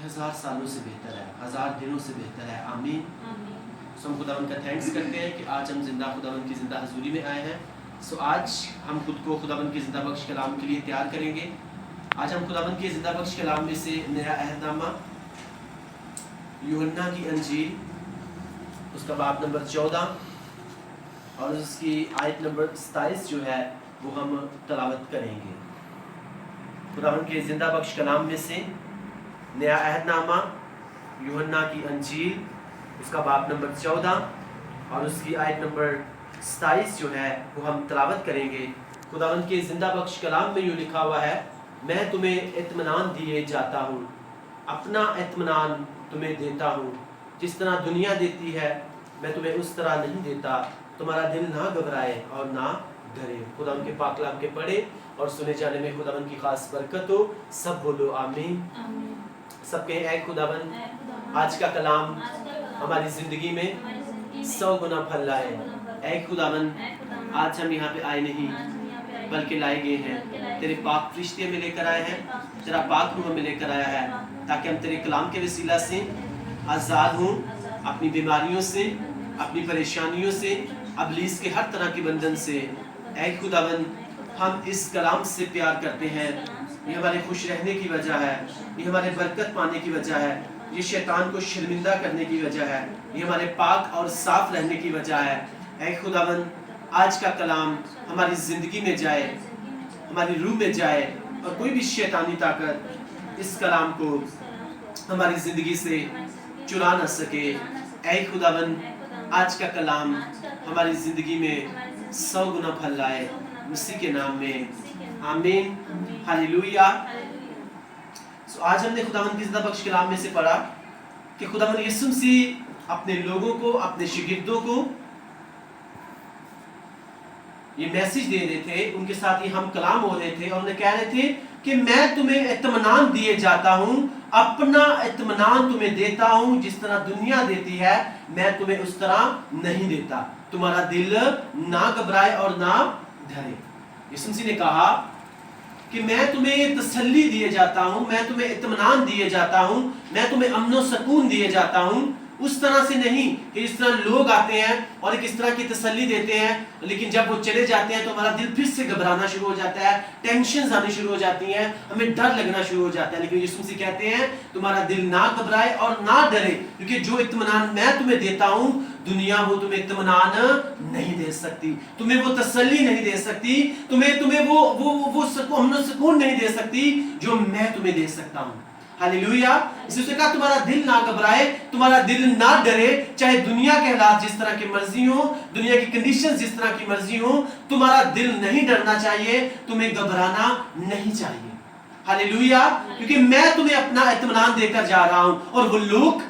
1000 सालों से बेहतर है, 1000 दिनों से बेहतर है। आमीन। सो हम खुदावंद का थैंक्स करते हैं कि आज हम जिंदा खुदावंद की ज़िंदा हजूरी में आए हैं। सो आज हम खुद को खुदावंद की ज़िंदा बख्श कलाम के लिए तैयार करेंगे। आज हम खुदावंद के ज़िंदा बख्श कलाम में से नया अहदनामा यूहन्ना की अंजील उसका बाब नंबर 14 और उसकी आयत नंबर 27 जो है वो हम तलावत करेंगे। खुदावंद के ज़िंदा बख्श कलाम में से नया अहदनामा यूहन्ना की अंजील उसका बाब नंबर 14 और उसकी आयत नंबर 27 जो है वो हम तलावत करेंगे। खुदावंद के ज़िंदा बख्श कलाम में यूँ लिखा हुआ है, मैं तुम्हें इत्मीनान दिए जाता हूँ, अपना इत्मीनान तुम्हें देता हूँ। जिस तरह दुनिया देती है मैं तुम्हें उस तरह नहीं देता। तुम्हारा दिल ना घबराए और ना डरे। खुदावंद के पाक कलाम के पढ़े और सुने जाने में खुदावंद की खास बरकत हो। सब बोलो आमीन। सबके ऐ खुदावंद आज का कलाम हमारी ज़िंदगी में 100 गुना फल लाए। ऐ खुदावंद आज हम यहाँ पे आए नहीं बल्कि लाए गए हैं, तेरे पाक फरिश्ते में लेकर आए हैं, तेरा पाक रूह में लेकर आया है ताकि हम तेरे कलाम के वसीला से आज़ाद हों अपनी बीमारियों से, अपनी परेशानियों से, अबलीस के हर तरह के बंधन से। ऐ खुदावंद हम इस कलाम से प्यार करते हैं। ये हमारे खुश रहने की वजह है, ये हमारे बरकत पाने की वजह है, ये शैतान को शर्मिंदा करने की वजह है, ये हमारे पाक और साफ रहने की वजह है। ऐ खुदावंद आज का कलाम हमारी ज़िंदगी में जाए, हमारी रूह में जाए और कोई भी शैतानी ताकत इस कलाम को हमारी ज़िंदगी से चुरा न सके। ऐ खुदावंद आज का कलाम हमारी ज़िंदगी में 100 गुना फल लाए, मसीह के नाम में आमीन। हालेलुया। सो आज हमने खुदावंद की ज़िंदा बख्श कलाम में से पढ़ा कि खुदावंद यीशु मसीह अपने लोगों को, अपने शागिर्दों को ये मैसेज दे रहे थे, उनके साथ ही हम कलाम हो रहे थे और उन्हें कह रहे थे कि मैं तुम्हें इत्मीनान दिए जाता हूँ, अपना इत्मीनान तुम्हें देता हूँ। जिस तरह दुनिया देती है मैं तुम्हें उस तरह नहीं देता। तुम्हारा दिल ना घबराए और ना डरे। यीशु मसीह ने कहा कि मैं तुम्हें तसल्ली दिए जाता हूँ, मैं तुम्हें इत्मीनान दिए जाता हूँ, मैं तुम्हें अमन और सुकून दिए जाता हूँ। उस तरह से नहीं कि इस तरह लोग आते हैं और एक इस तरह की तसल्ली देते हैं, लेकिन जब वो चले जाते हैं तो हमारा दिल फिर से घबराना शुरू हो जाता है, टेंशन आनी शुरू हो जाती हैं, हमें डर लगना शुरू हो जाता है। लेकिन यीशु मसीह कहते हैं तुम्हारा दिल ना घबराए और ना डरे, क्योंकि जो इत्मीनान मैं तुम्हें देता हूँ दुनिया वो तुम्हें इत्मीनान नहीं दे सकती, तुम्हें वो तसल्ली नहीं दे सकती, तुम्हें वो सुकून नहीं दे सकती जो मैं तुम्हें दे सकता हूँ। हालेलुया। इससे कहा तुम्हारा दिल ना घबराए, तुम्हारा दिल ना डरे, चाहे दुनिया के हालात जिस तरह की मर्जी हो, दुनिया की कंडीशंस जिस तरह की मर्जी हो, तुम्हारा दिल नहीं डरना चाहिए, तुम्हें घबराना नहीं चाहिए। हालेलुया। क्योंकि मैं तुम्हें अपना इत्मीनान देकर जा रहा हूं। और वो लोग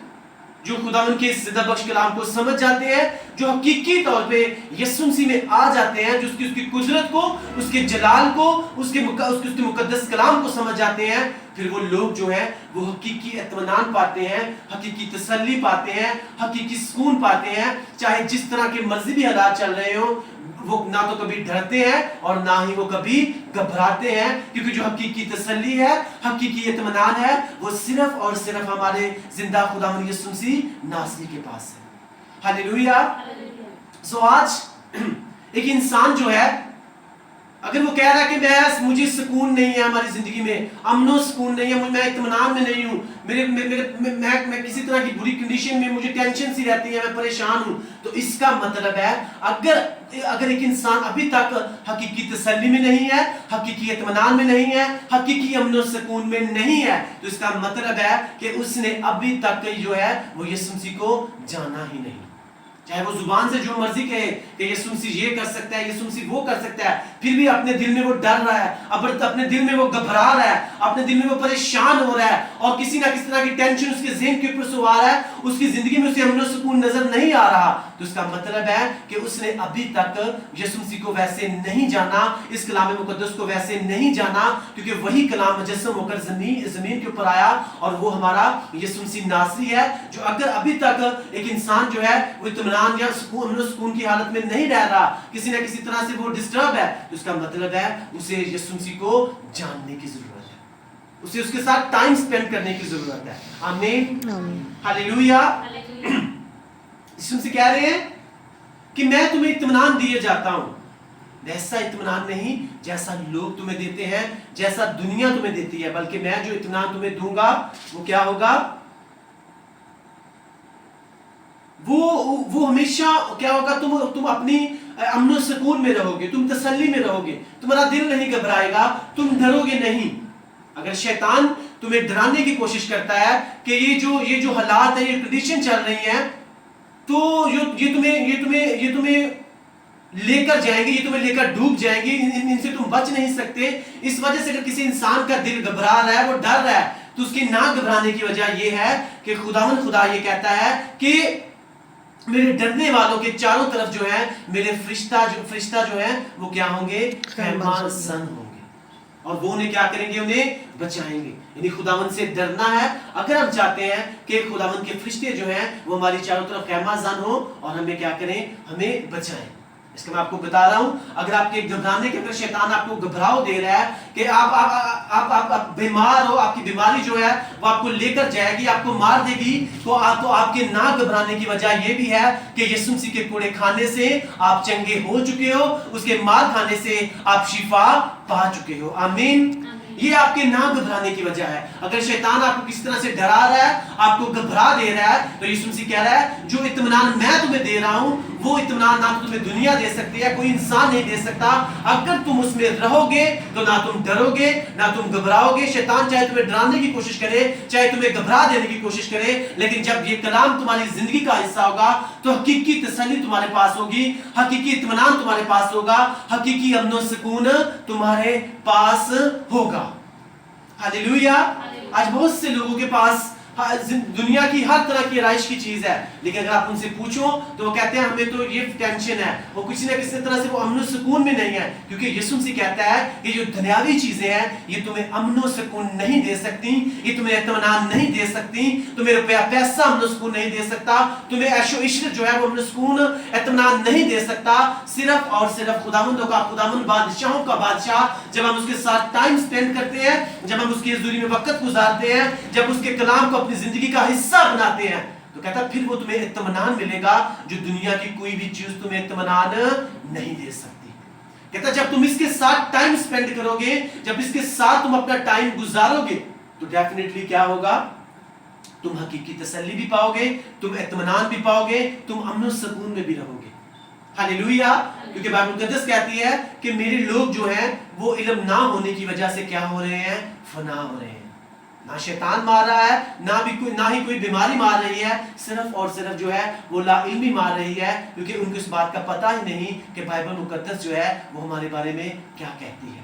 जो खुदावंद के ज़िंदा बख्श कलाम को समझ जाते हैं, जो हकीकी तौर पे यीशु मसीह में आ जाते हैं, जो उसकी कुदरत को, उसके जलाल को, उसके मुकद्दस कलाम को समझ जाते हैं, फिर वो लोग जो है वो हकीकी इत्मीनान पाते हैं, हकीकी तसल्ली पाते हैं, हकीकी सुकून पाते हैं। चाहे जिस तरह के मर्जी भी हालात चल रहे हो, वो ना तो कभी डरते हैं और ना ही वो कभी घबराते हैं, क्योंकि जो हकीकी तसल्ली है, हकीकी इत्मीनान है, वो सिर्फ और सिर्फ हमारे जिंदा खुदावंद यीशु मसीह नासरी के पास है। हालेलुया। सो आज एक इंसान जो है अगर वो कह रहा है कि मुझे सुकून नहीं है, हमारी जिंदगी में अमनो सुकून नहीं है, मैं इत्मीनान में नहीं हूँ, मैं किसी तरह की बुरी कंडीशन में, मुझे टेंशन सी रहती है, मैं परेशान हूँ, तो इसका मतलब है अगर एक इंसान अभी तक हकीकी तसल्ली में नहीं है, हकीकी इत्मीनान में नहीं है, हकीकी अमन और सुकून में नहीं है, तो इसका मतलब है कि उसने अभी तक जो है वो यीशु मसीह को जाना ही नहीं। चाहे वो जुबान से जो मर्जी कहे कि यीशु मसीह ये कर सकता है, यीशु मसीह वो कर सकता है, फिर भी अपने दिल में वो डर रहा है, अपने दिल में वो घबरा रहा है, अपने दिल में वो परेशान हो रहा है और किसी ना किसी तरह की टेंशन उसके ज़हन के ऊपर सवार है, उसकी जिंदगी में उसे अमन और सुकून नजर नहीं आ रहा, तो इसका मतलब है कि उसने अभी तक यीशु मसीह को वैसे नहीं जाना, इस कलाम मुकद्दस को वैसे नहीं जाना, क्योंकि वही कलाम मुजस्सम होकर जमीन के ऊपर आया और वो हमारा यीशु मसीह नासरी है, जो अगर अभी तक एक इंसान जो है वो इत्मीनान या सुकून की हालत में नहीं रह रहा, किसी ना किसी तरह से वो डिस्टर्ब है, तो इसका मतलब है उसे यीशु मसीह को जानने की जरूरत है। اسے اس کے ساتھ ٹائم سپینڈ کرنے کی ضرورت ہے. آمین. ہاللیلویا. سے کہہ رہے ہیں کہ میں تمہیں اطمینان دیے جاتا ہوں، ویسا اطمینان نہیں جیسا لوگ تمہیں دیتے ہیں، جیسا دنیا تمہیں دیتی ہے، بلکہ میں جو اطمینان تمہیں دوں گا وہ کیا ہوگا؟ وہ ہمیشہ کیا ہوگا؟ تم اپنی امن و سکون میں رہو گے، تم تسلی میں رہو گے، تمہارا دل نہیں گھبرائے گا، تم ڈرو گے نہیں. اگر شیطان تمہیں ڈرانے کی کوشش کرتا ہے کہ یہ جو حالات ہیں، یہ کنڈیشن چل رہی ہیں، تو یہ تمہیں لے کر جائیں گے، یہ تمہیں لے کر ڈوب جائیں گے، ان سے تم بچ نہیں سکتے. اس وجہ سے اگر کسی انسان کا دل گھبرا رہا ہے، وہ ڈر رہا ہے، تو اس کی نہ گھبرانے کی وجہ یہ ہے کہ خداوند خدا یہ کہتا ہے کہ میرے ڈرنے والوں کے چاروں طرف جو ہے میرے فرشتہ جو ہے وہ کیا ہوں گے؟ خیمہ زن ہوں گے، اور وہ انہیں کیا کریں گے؟ انہیں بچائیں گے. یعنی خداوند سے ڈرنا ہے اگر ہم چاہتے ہیں کہ خداوند کے فرشتے جو ہیں وہ ہماری چاروں طرف خیمہ زن ہوں اور ہمیں کیا کریں؟ ہمیں بچائیں. اس کا میں آپ کو بتا رہا ہوں، اگر آپ کے گھبرانے کے اگر شیطان آپ کو گھبراؤ دے رہا ہے کہ آپ بیمار ہو، آپ کی بیماری جو ہے وہ آپ کو لے کر جائے گی، آپ کو مار دے گی، تو آپ کے نہ گھبرانے کی وجہ یہ بھی ہے کہ یسوع مسیح کے کوڑے کھانے سے آپ چنگے ہو چکے ہو، اس کے مار کھانے سے آپ شفا پا چکے ہو. آمین. یہ آپ کے نہ گھبرانے کی وجہ ہے. اگر شیطان آپ کو کس طرح سے ڈرا رہا ہے، آپ کو گھبرا دے رہا ہے، تو یسوع مسیح کہہ رہا ہے جو اطمینان میں تمہیں دے رہا ہوں وہ اطمینان نہ تو تمہیں دنیا دے سکتی ہے، کوئی انسان نہیں دے سکتا. اگر تم اس میں رہو گے تو نہ تم ڈرو گے نہ تم گھبراؤ گے. شیطان چاہے تمہیں ڈرانے کی کوشش کرے، چاہے تمہیں گھبرا دینے کی کوشش کرے، لیکن جب یہ کلام تمہاری زندگی کا حصہ ہوگا تو حقیقی تسلی تمہارے پاس ہوگی، حقیقی اطمینان تمہارے پاس ہوگا، حقیقی امن و سکون تمہارے پاس ہوگا. ہاللیلویا. آج بہت سے لوگوں کے پاس دنیا کی ہر طرح کی رہائش کی چیز ہے، لیکن اگر آپ ان سے پوچھو تو وہ کہتے ہیں ہمیں تو یہ ٹینشن ہے، وہ کسی نہ کسی طرح سے وہ امن و سکون میں نہیں ہے، کیونکہ یسوع مسیح کہتا ہے کہ جو دنیاوی چیزیں ہیں یہ تمہیں امن و سکون نہیں دے سکتی، یہ تمہیں اطمینان نہیں دے سکتی، تمہیں روپیہ پیسہ امن و سکون نہیں دے سکتا، تمہیں عیش و عشرت جو ہے وہ امن و سکون اطمینان نہیں دے سکتا. صرف اور صرف خداوندوں کا خداوند، بادشاہوں کا بادشاہ، جب ہم اس کے ساتھ ٹائم سپینڈ کرتے ہیں، جب ہم اس کی حضوری میں وقت گزارتے ہیں، جب اس کے کلام کو اپنی زندگی کا حصہ بناتے ہیں، تو کہتا ہے پھر وہ تمہیں اطمینان ملے گا جو دنیا کی کوئی بھی چیز تمہیں اطمینان نہیں دے سکتی. کہتا ہے جب تم اس کے ساتھ ٹائم سپینڈ کرو گے، جب اس کے ساتھ تم اپنا ٹائم گزارو گے، تو ڈیفینیٹلی کیا ہوگا؟ تم حقیقی تسلی بھی پاؤ گے، تم اطمینان بھی پاؤ گے، تم امن و سکون میں بھی رہو گے. ہاللیلویا. کیونکہ بائبل مقدس کہتی ہے کہ میرے لوگ جو ہیں وہ علم نہ ہونے کی وجہ سے کیا ہو رہے ہیں؟ فنا ہو رہے ہیں. نہ شیطان مار رہا ہے، نہ ہی کوئی بیماری مار رہی ہے، صرف اور صرف جو ہے وہ لا علمی مار رہی ہے، کیونکہ ان کو اس بات کا پتہ ہی نہیں کہ بائبل مقدس جو ہے وہ ہمارے بارے میں کیا کہتی ہے.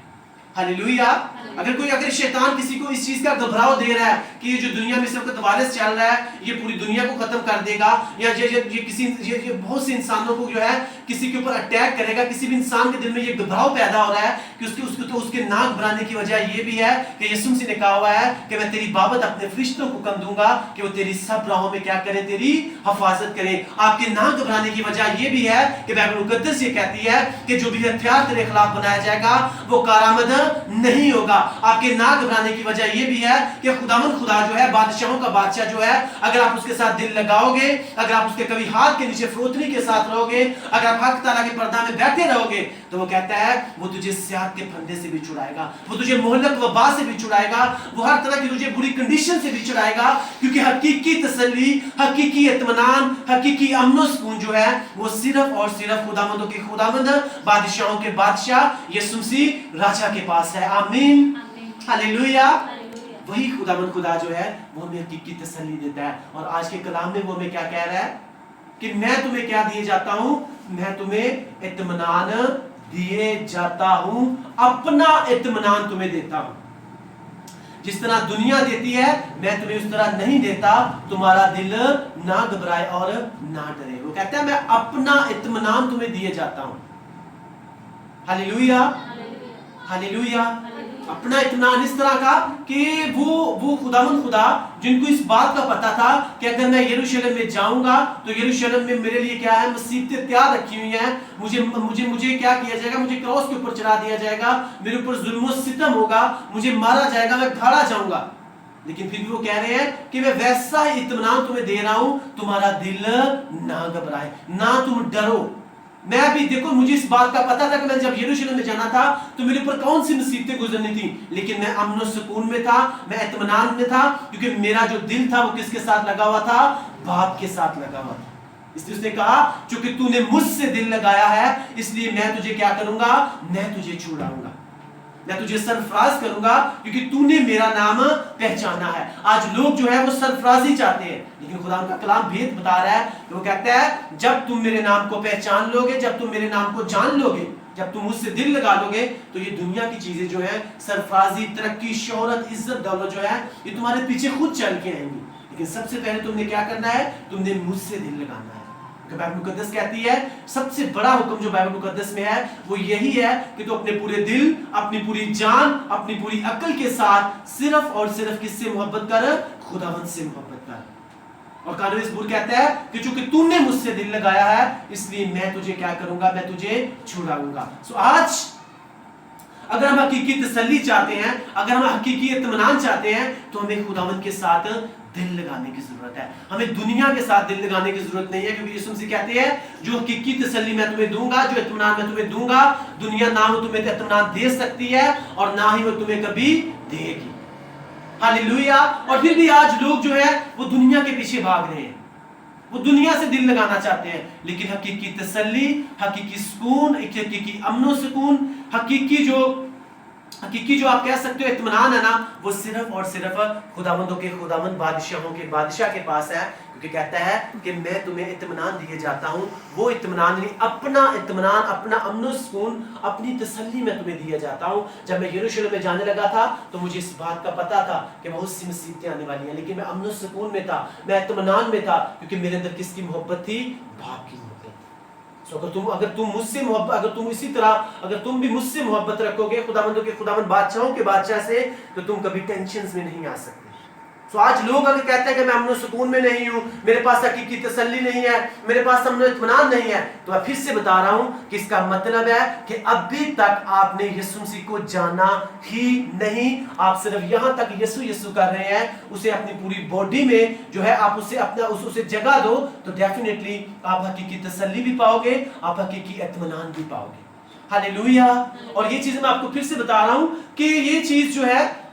ہاللیلویا. اگر شیطان کسی کو اس چیز کا گھبراؤ دے رہا ہے کہ یہ جو دنیا میں سب کا وائرس چل رہا ہے یہ پوری دنیا کو ختم کر دے گا، یا یہ بہت سے انسانوں کو جو ہے کسی کے اوپر اٹیک کرے گا، کسی بھی انسان کے دل میں یہ گھبراؤ پیدا ہو رہا ہے کہ اس کے نہ گھبرانے کی وجہ یہ بھی ہے کہ یسوع مسیح نے کہا ہوا ہے کہ میں تیری بابت اپنے فرشتوں کو حکم دوں گا کہ وہ تیری سب راہوں میں کیا کریں؟ تیری حفاظت کریں. آپ کے نہ گھبرانے کی وجہ یہ بھی ہے کہ بائبل مقدس یہ کہتی ہے کہ جو بھی ہتھیار تیرے خلاف بنایا جائے گا وہ کارآمد نہیں ہوگا. آپ کے نہ گھبرانے کی وجہ یہ بھی ہے کہ خداوند خدا جو ہے بادشاہوں کا بادشاہ جو ہے، اگر آپ اس کے ساتھ دل لگاؤ گے، اگر آپ اس کے کبھی ہاتھ کے نیچے فروتنی کے ساتھ رہو گے، اگر آپ حق تعالیٰ کے پردہ میں بیٹھے رہو گے، تو وہ کہتا ہے وہ تجھے سیاحت کے پھندے سے بھی چھڑائے گا، وہ تجھے مہلک وبا سے بھی چھڑائے گا، وہ ہر طرح کی تجھے بری کنڈیشن سے بھی چھڑائے گا. کیونکہ حقیقی تسلی، حقیقی اطمینان، حقیقی امن و سکون جو ہے وہ صرف اور صرف خداوندوں کے خداوند، بادشاہوں کے بادشاہ یسوع مسیح راجا کے پاس ہے. آمین. ہاللیلویا. وہی خداوند خدا جو ہے وہ ہمیں حقیقی تسلی دیتا ہے. اور آج کے کلام میں وہ ہمیں کیا کہہ رہا ہے کہ میں تمہیں کیا دیے جاتا ہوں؟ میں تمہیں اطمینان دیے جاتا ہوں، اپنا اطمینان تمہیں دیتا ہوں. جس طرح دنیا دیتی ہے میں تمہیں اس طرح نہیں دیتا، تمہارا دل نہ گھبرائے اور نہ ڈرے. وہ کہتا ہے میں اپنا اطمینان تمہیں دیے جاتا ہوں. ہاللیلویا. ہاللیلویا. अपना इत्मीनान इस तरह का कि वो खुदावंद खुदा जिनको इस बात का पता था कि अगर मैं यरूशलेम में जाऊंगा तो यरूशलेम में मेरे लिए क्या है, मुसीबतें तैयार रखी हुई हैं, मुझे क्या किया जाएगा, मुझे क्रॉस के ऊपर चढ़ा दिया जाएगा, मेरे ऊपर जुल्म सितम होगा, मुझे मारा जाएगा, मैं गाड़ा जाऊंगा। लेकिन फिर भी वो कह रहे हैं कि मैं वैसा ही इत्मीनान तुम्हें दे रहा हूं, तुम्हारा दिल ना घबराए, ना तुम डरो। मैं भी देखो, मुझे इस बात का पता था कि मैं जब यरूशलेम में जाना था तो मेरे ऊपर कौन सी मुसीबतें गुजरनी थी, लेकिन मैं अमन और सुकून में था, मैं इत्मीनान में था, क्योंकि मेरा जो दिल था वो किसके साथ लगा हुआ था, बाप के साथ लगा हुआ था। इसलिए उसने कहा क्योंकि तूने मुझसे दिल लगाया है, इसलिए मैं तुझे क्या करूंगा, मैं तुझे छुड़ाऊंगा, मैं तुझे सरफराज करूंगा, क्योंकि तूने मेरा नाम पहचाना है। आज लोग जो है वो सरफराजी चाहते हैं, लेकिन खुदा का कलाम भेद बता रहा है, वो कहता है जब तुम मेरे नाम को पहचान लोगे, जब तुम मेरे नाम को जान लोगे, जब तुम मुझसे दिल लगा लोगे, तो ये दुनिया की चीजें जो है, सरफराजी, तरक्की, शोहरत, इज्जत, दौलत जो है, ये तुम्हारे पीछे खुद चल के आएंगी। लेकिन सबसे पहले तुमने क्या करना है, तुमने मुझसे दिल लगाना है। बाइबल मुकद्दस कहती है सबसे बड़ा हुक्म जो बाइबल मुकद्दस में है वो यही है कि तू अपने पूरे दिल, अपनी पूरी जान, अपनी पूरी अक्ल के साथ सिर्फ और सिर्फ किससे मोहब्बत कर, खुदावंद से मोहब्बत कर। और कानूनी सबूर कहता है कि चूंकि तूने मुझसे दिल लगाया है, इसलिए मैं तुझे क्या करूंगा, मैं तुझे छुड़ाऊंगा। सो आज अगर हम हकीकी तसल्ली चाहते हैं, अगर हम हकीकी इत्मीनान चाहते हैं, तो हमें खुदावंद के साथ दिल लगाने की जरूरत है। हमें दुनिया के साथ दिल लगाने की जरूरत नहीं है, क्योंकि यीशु मसीह कहते हैं जो हकीकी तसल्ली मैं तुम्हें दूंगा, जो इत्मीनान मैं तुम्हें दूंगा, दुनिया ना वो तुम्हें इत्मीनान दे सकती है और ना ही वो तुम्हें कभी देगी। हालेलुया। और फिर भी आज लोग जो है वो दुनिया के पीछे भाग रहे हैं, वो दुनिया से दिल लगाना चाहते हैं, लेकिन हकीकी तसल्ली, हकीकी सुकून, हकीकी अमन सुकून, हकीकी जो आप कह सकते हो इत्मीनान है ना, वो सिर्फ और सिर्फ खुदावंदों के खुदावंद, बादशाहों के बादशाह के पास है। क्योंकि कहता है कि मैं तुम्हें इत्मीनान दिए जाता हूं, वो इत्मीनान नहीं, अपना इत्मीनान, अपना अमन सुकून, अपनी तसल्ली मैं तुम्हें दिया जाता हूं। जब मैं यरूशलेम में जाने लगा था तो मुझे इस बात का पता था कि बहुत सी मुसीबतें आने वाली हैं, लेकिन मैं अमन सुकून में था, मैं इत्मीनान में था, क्योंकि मेरे अंदर किसकी मोहब्बत थी, बाप की मोहब्बत। अगर तुम मुझसे मोहब्बत, अगर तुम इसी तरह, अगर तुम भी मुझसे मोहब्बत रखोगे, खुदावंदों के खुदावंद, बादशाहों के बादशाह से, तो तुम कभी टेंशन में नहीं आ सकते। तो आज लोग अगर कहते हैं कि मैं अमन सुकून में नहीं हूं, मेरे पास हकीकी तसल्ली नहीं है, मेरे पास अमन इत्मीनान नहीं है, तो मैं फिर से बता रहा हूं कि इसका मतलब है कि अभी तक आपने यीशु मसीह को जाना ही नहीं। आप सिर्फ यहां तक यीशु यीशु कर रहे हैं, उसे अपनी पूरी बॉडी में जो है आप उसे अपना उसे जगह दो, तो डेफिनेटली आप हकीकी तसल्ली भी पाओगे, आप हकीकी इत्मीनान भी पाओगे। हालेलुया। और ये चीज मैं आपको फिर से बता रहा हूं कि ये चीज जो है,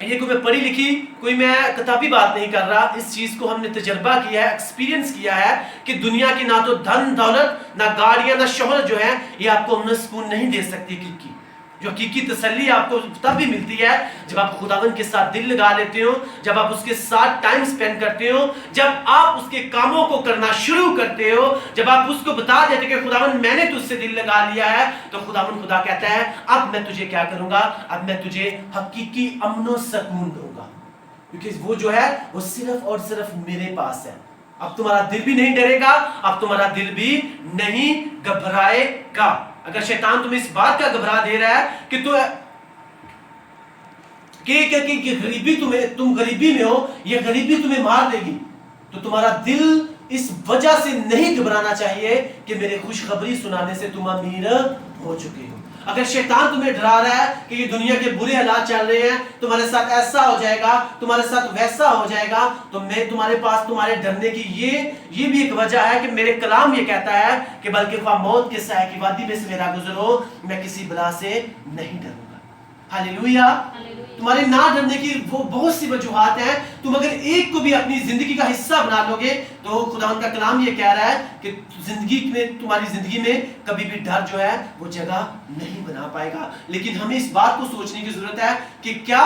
ये कोई मैं पढ़ी लिखी, कोई मैं किताबी बात नहीं कर रहा, इस चीज को हमने तजर्बा किया है, एक्सपीरियंस किया है कि दुनिया की ना तो धन दौलत, ना गाड़ियां, ना शोहरत जो है, ये आपको अमन सुकून नहीं दे सकती। की जो हकीकी तसल्ली आपको तब भी मिलती है जब आप खुदावंद के साथ दिल लगा लेते हो, जब आप उसके साथ टाइम स्पेंड करते हो, जब आप उसके कामों को करना शुरू करते हो, जब आप उसको बता देते कि खुदावंद मैंने तुझसे दिल लगा लिया है, तो खुदावंद खुदा कहता है अब मैं तुझे क्या करूंगा, अब मैं तुझे हकीकी अमन और सुकून दूंगा, क्योंकि वो जो है वो सिर्फ और सिर्फ मेरे पास है। अब तुम्हारा दिल भी नहीं डरेगा, अब तुम्हारा दिल भी नहीं घबराएगा। अगर शैतान तुम्हें इस बात का घबरा दे रहा है कि गरीबी तुम गरीबी में हो, ये गरीबी तुम्हें मार देगी, तो तुम्हारा दिल इस वजह से नहीं घबराना चाहिए कि मेरे खुशखबरी सुनाने से तुम अमीर हो चुके हो। अगर शैतान तुम्हें डरा रहा है कि ये दुनिया के बुरे हालात चल रहे हैं, तुम्हारे साथ ऐसा हो जाएगा, तुम्हारे साथ वैसा हो जाएगा, तो मैं तुम्हारे पास तुम्हारे डरने की ये भी एक वजह है कि मेरे कलाम ये कहता है कि बल्कि ख्वाह मौत के साए की वादी में से मेरा गुजरो, मैं किसी बला से नहीं डरूंगा। हालेलुया। तुम्हारे ना डरने की वो बहुत सी वजूहात हैं। तुम अगर एक को भी अपनी जिंदगी का हिस्सा बना लोगे, तो खुदावंद का कलाम ये कह रहा है कि जिंदगी में, तुम्हारी जिंदगी में कभी भी डर जो है वो जगह नहीं बना पाएगा। लेकिन हमें इस बात को सोचने की जरूरत है कि क्या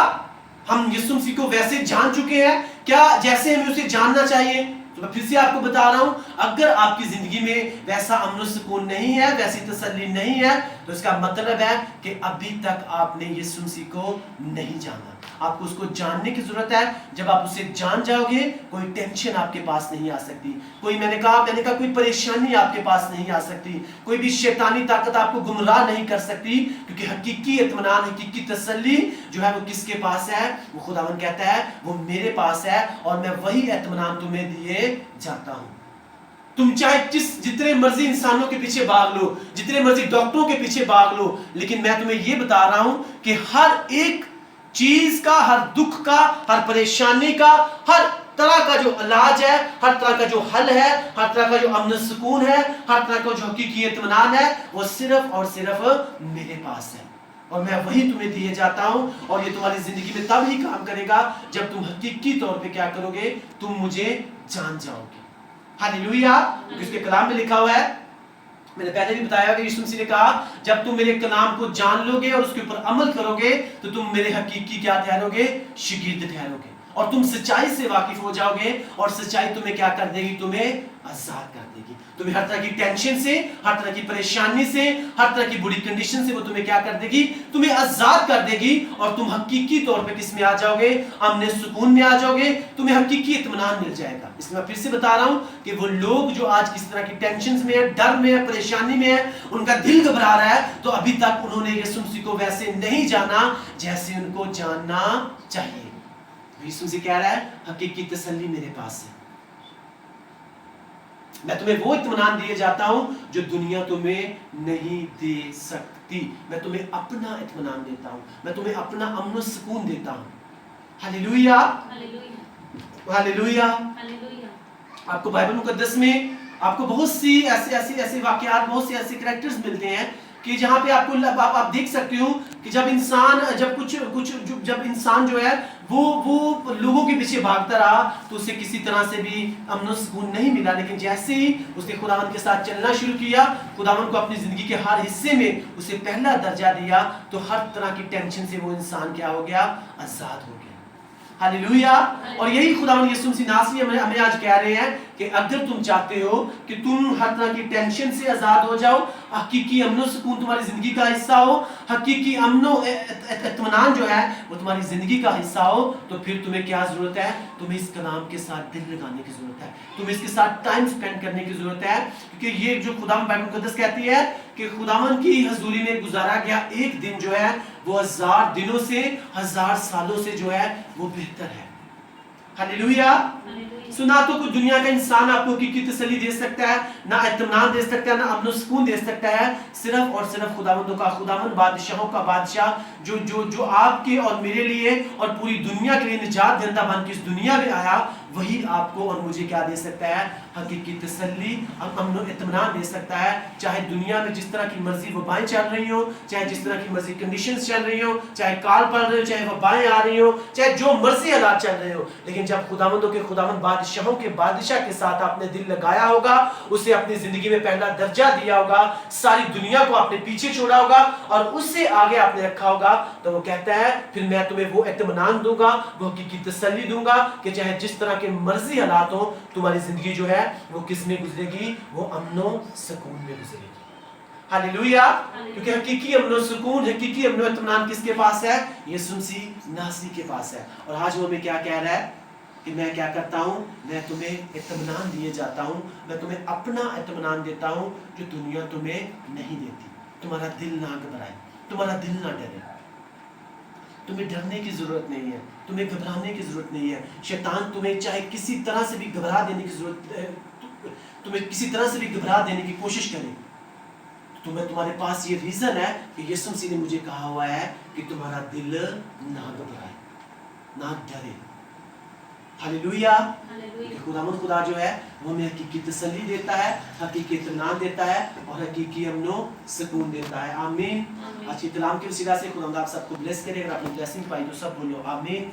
हम यीशु मसीह को वैसे जान चुके हैं, क्या जैसे हमें उसे जानना चाहिए। तो मैं फिर से आपको बता रहा हूं, अगर आपकी जिंदगी में वैसा अमन सुकून नहीं है, वैसी तसल्ली नहीं है, तो इसका मतलब है कि अभी तक आपने यीशु मसीह को नहीं जाना, آپ کو اس کو جاننے کی ضرورت ہے. جب آپ اسے جان جاؤ گے کوئی ٹینشن آپ کے پاس نہیں آ سکتی, کوئی میں نے کہا کوئی پریشانی آپ کے پاس نہیں آ سکتی, کوئی بھی شیطانی طاقت آپ کو گمراہ نہیں کر سکتی, کیونکہ حقیقی اطمینان, حقیقی تسلی جو ہے وہ کس کے پاس ہے؟ وہ خداوند کہتا ہے وہ میرے پاس ہے, اور میں وہی اطمینان تمہیں دیے جاتا ہوں. تم چاہے جتنے مرضی انسانوں کے پیچھے بھاگ لو, جتنے مرضی ڈاکٹروں کے پیچھے بھاگ لو, لیکن میں تمہیں یہ بتا رہا ہوں کہ ہر ایک چیز کا, ہر دکھ کا, ہر پریشانی کا, ہر طرح کا جو علاج ہے, ہر طرح کا جو حل ہے, ہر طرح کا جو امن سکون ہے, ہر طرح کا جو حقیقی اطمینان ہے, وہ صرف اور صرف میرے پاس ہے, اور میں وہی تمہیں دیے جاتا ہوں. اور یہ تمہاری زندگی میں تب ہی کام کرے گا جب تم حقیقی طور پہ کیا کرو گے؟ تم مجھے جان جاؤ گے. ہاللیلویا. اس کے کلام میں لکھا ہوا ہے, میں نے پہلے بھی بتایا کہ یسوع مسیح نے کہا جب تم میرے کلام کو جان لو گے اور اس کے اوپر عمل کرو گے تو تم میرے حقیقی کیا ٹھہرو گے؟ شاگرد ٹھہرو گے, اور تم سچائی سے واقف ہو جاؤ گے, اور سچائی تمہیں کیا کر دے گی؟ تمہیں آزاد کر دے گی. تمہیں ہر طرح کی ٹینشن سے, ہر طرح کی پریشانی سے, ہر طرح کی بری کنڈیشن سے وہ تمہیں کیا کر دے گی؟ تمہیں آزاد کر دے گی, اور تم حقیقی طور پہ کس میں آ جاؤ گے؟ امن سکون میں آ جاؤ گے, تمہیں حقیقی اطمینان مل جائے گا. اس میں پھر سے بتا رہا ہوں کہ وہ لوگ جو آج کس طرح کی ٹینشنز میں ہیں, ڈر میں ہیں, پریشانی میں ہیں, ان کا دل گھبرا رہا ہے, تو ابھی تک انہوں نے یسوع مسیح کو ویسے نہیں جانا جیسے ان کو جاننا چاہیے. یسوع مسیح کہہ رہا ہے حقیقی تسلی میرے پاس ہے, میں تمہیں وہ اطمینان دیے جاتا ہوں جو دنیا تمہیں نہیں دے سکتی. میں تمہیں اپنا اطمینان دیتا ہوں, میں تمہیں اپنا امن و سکون دیتا ہوں. ہاللیلویا, ہاللیلویا. آپ کو بائبل مقدس میں آپ کو بہت سی ایسے واقعات, بہت سے ایسے کریکٹرز ملتے ہیں کہ جہاں پہ آپ دیکھ سکتے ہو کہ جب انسان جو ہے وہ لوگوں کے پیچھے بھاگتا رہا تو اسے کسی طرح سے بھی امن و سکون نہیں ملا, لیکن جیسے ہی اس نے خداوند کے ساتھ چلنا شروع کیا, خداوند کو اپنی زندگی کے ہر حصے میں اسے پہلا درجہ دیا, تو ہر طرح کی ٹینشن سے وہ انسان کیا ہو گیا؟ آزاد ہو گیا. ہاللیلویا. اور یہی خداوند یسوع مسیح ناصری ہمیں آج کہہ رہے ہیں کہ اگر تم چاہتے ہو کہ تم ہر طرح کی ٹینشن سے آزاد ہو جاؤ, حقیقی امن و سکون تمہاری زندگی کا حصہ ہو, حقیقی امن و اطمینان جو ہے وہ تمہاری زندگی کا حصہ ہو, تو پھر تمہیں کیا ضرورت ہے؟ تمہیں اس کلام کے ساتھ دل لگانے کی ضرورت ہے, تمہیں اس کے ساتھ ٹائم سپینڈ کرنے کی ضرورت ہے, کیونکہ یہ جو خداوند بائبل مقدس کہتی ہے کہ خداوند کی حضوری میں گزارا گیا ایک دن جو ہے وہ 1000 دنوں سے, 1000 سالوں سے جو ہے وہ بہتر ہے. ہاللیلویا. سنا تو کوئی دنیا کا انسان آپ کو حقیقی تسلی دے سکتا ہے, نہ اطمینان دے سکتا ہے, نہ امن و سکون دے سکتا ہے, صرف اور صرف خداوندوں کا خداوند, بادشاہوں کا بادشاہ, جو آپ کے اور میرے لیے اور پوری دنیا کے لیے نجات دہندہ بن کے اس دنیا میں آیا, وہی آپ کو اور مجھے کیا دے سکتا ہے؟ حقیقی تسلی, امن و اطمینان دے سکتا ہے. چاہے دنیا میں جس طرح کی مرضی وبائیں چل رہی ہوں, چاہے جس طرح کی مرضی کنڈیشنز چل رہی ہوں, چاہے کال پڑ رہے ہو, چاہے وبائیں آ رہی ہوں, چاہے جو مرضی حالات چل رہے ہو, لیکن جب خداوندوں کے خداوند, بادشاہوں کے بادشاہ کے ساتھ آپ نے دل لگایا ہوگا, اسے اپنی زندگی میں پہلا درجہ دیا ہوگا, ساری دنیا کو آپ نے پیچھے چھوڑا ہوگا اور اس سے آگے آپ نے رکھا ہوگا, تو وہ کہتا ہے پھر میں تمہیں وہ اطمینان دوں گا, وہ حقیقی تسلی دوں گا کہ چاہے جس طرح کے مرضی حالات ہوں, تمہاری زندگی جو ہے وہ کس میں گزرے گی؟ وہ امن و سکون میں گزرے گی. ہاللیلویا. کیونکہ حقیقی امن و سکون, حقیقی امن و اطمینان کس کے پاس ہے؟ یسوع مسیح ناصری کے پاس ہے. اور آج وہ ہمیں کیا کہہ رہا ہے کہ میں کیا کرتا ہوں؟ میں تمہیں اطمینان دیے جاتا ہوں, میں تمہیں اپنا اطمینان دیتا ہوں جو دنیا تمہیں نہیں دیتی. تمہارا دل نہ گھبرائے, تمہارا دل نہ ڈرے, تمہیں ڈرنے کی ضرورت نہیں ہے, تمہیں گھبرانے کی ضرورت نہیں ہے. شیطان تمہیں چاہے کسی طرح سے بھی گھبرا دینے کی ضرورت ہے, تمہیں کسی طرح سے بھی گھبرا دینے کی کوشش کرے, تمہارے پاس یہ ریزن ہے کہ یسوع مسیح نے مجھے کہا ہوا ہے کہ تمہارا دل نہ گھبرائے, نہ ڈرے. ہاللیلویا. خداوند خدا جو ہے وہ ہمیں حقیقی تسلی دیتا ہے, حقیقی اطمینان دیتا ہے اور حقیقی امن و سکون دیتا ہے. آمین. آج کے کلام کے وسیلہ سے خداوند آپ سب کو بلیس کرے. اگر آپ نے بلیسنگ پائی تو سب بولو آمین.